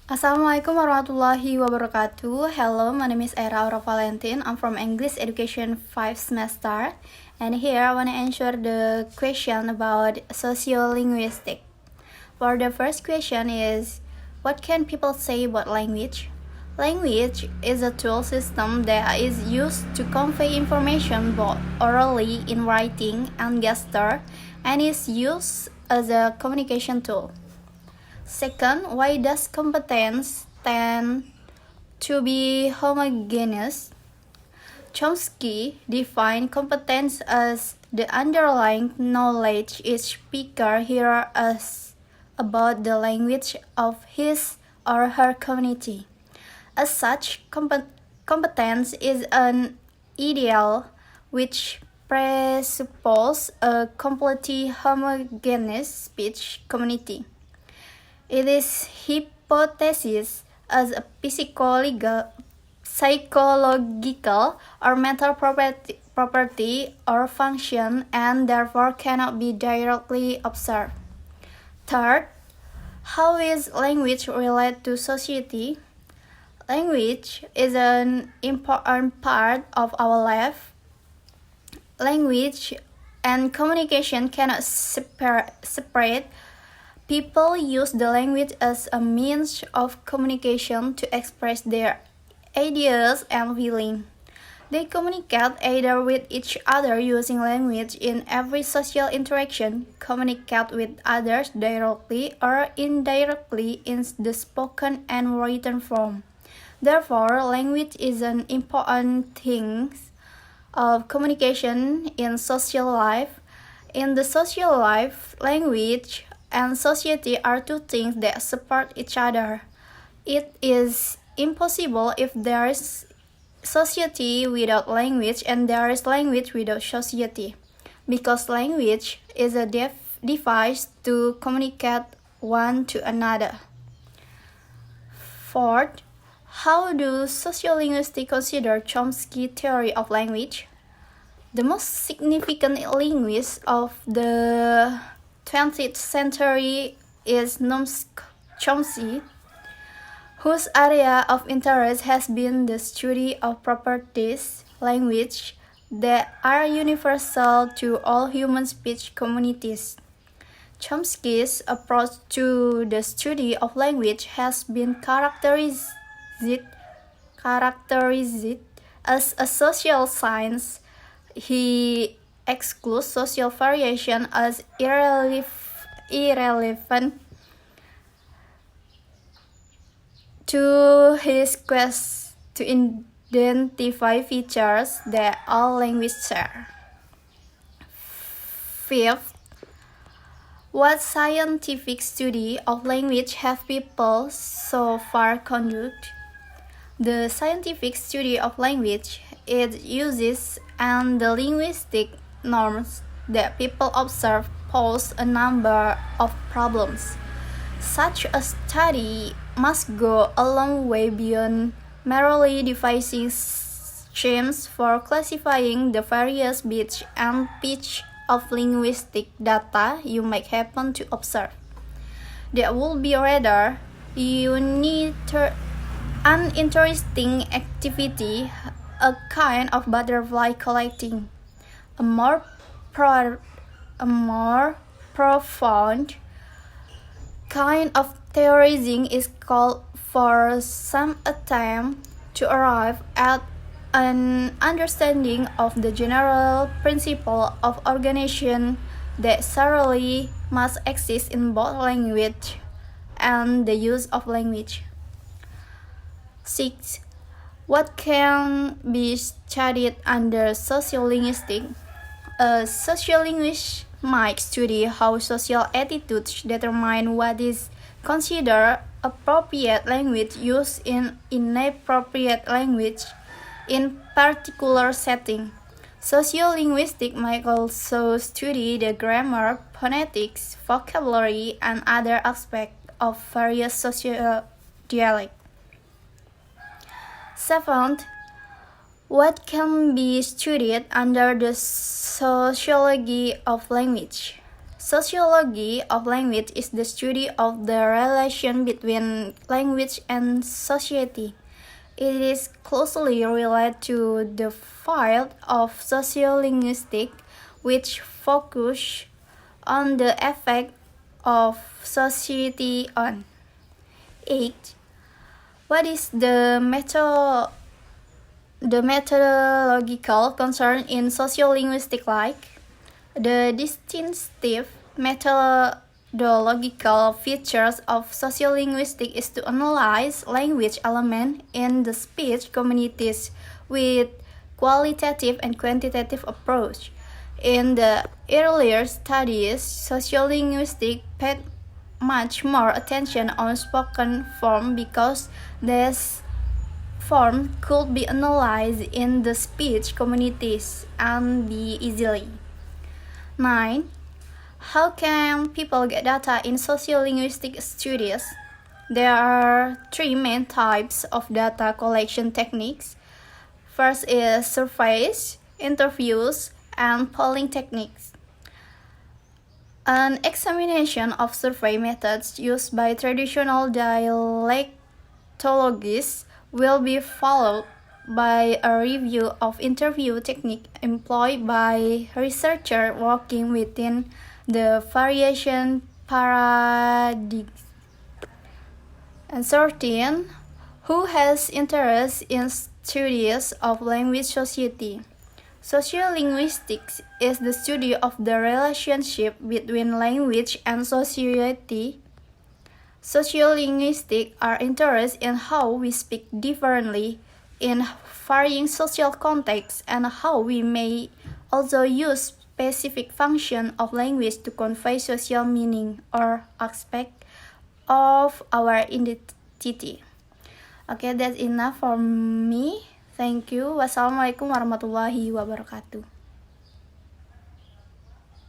Assalamualaikum warahmatullahi wabarakatuh. Hello, my name is Era Aura Valentin. I'm from English Education 5 semester. And here I want to answer the question about sociolinguistic. For the first question is, what can people say about language? Language is a tool system that is used to convey information both orally in writing and gesture and is used as a communication tool. Second, why does competence tend to be homogeneous? Chomsky defined competence as the underlying knowledge each speaker hears about the language of his or her community. As such, competence is an ideal which presupposes a completely homogeneous speech community. It is hypothesis as a psychological or mental property or function and therefore cannot be directly observed. Third, how is language related to society? Language is an important part of our life. Language and communication cannot separate. People use the language as a means of communication to express their ideas and feelings. They communicate either with each other using language in every social interaction, communicate with others directly or indirectly in the spoken and written form. Therefore, language is an important thing of communication in social life. In the social life, language and society are two things that support each other. It is impossible if there is society without language and there is language without society, because language is a device to communicate one to another. Fourth, how do sociolinguists consider Chomsky's theory of language? The most significant linguist of the 20th century is Noam Chomsky, whose area of interest has been the study of properties, language, that are universal to all human speech communities. Chomsky's approach to the study of language has been characterized as a social science. He excludes social variation as irrelevant to his quest to identify features that all languages share. Fifth, what scientific study of language have people so far conducted? The scientific study of language, its uses, and the linguistic norms that people observe pose a number of problems. Such a study must go a long way beyond merely devising schemes for classifying the various bits and pitch of linguistic data you might happen to observe. That would be rather an interesting activity, a kind of butterfly collecting. A more profound kind of theorizing is called for some attempt to arrive at an understanding of the general principle of organization that thoroughly must exist in both language and the use of language. 6. What can be studied under sociolinguistics? A sociolinguist might study how social attitudes determine what is considered appropriate language use in inappropriate language in particular setting. Sociolinguistics might also study the grammar, phonetics, vocabulary, and other aspects of various social dialects. Seventh, what can be studied under the sociology of language? Sociology of language is the study of the relation between language and society. It is closely related to the field of sociolinguistics, which focus on the effect of society on. 8. What is the methodological concern in sociolinguistics like? The distinctive methodological features of sociolinguistics is to analyze language elements in the speech communities with qualitative and quantitative approach. In the earlier studies, sociolinguistics paid much more attention on spoken form because this form could be analyzed in the speech communities and be easily. 9. How can people get data in sociolinguistic studies? There are 3 main types of data collection techniques. First is surveys, interviews, and polling techniques. An examination of survey methods used by traditional dialectologists will be followed by a review of interview technique employed by researchers working within the variation paradigm. And 13. Who has interest in studies of language society? Sociolinguistics is the study of the relationship between language and society. Sociolinguistics are interested in how we speak differently in varying social contexts and how we may also use specific function of language to convey social meaning or aspect of our identity. Okay, that's enough for me. Thank you. Wassalamualaikum warahmatullahi wabarakatuh.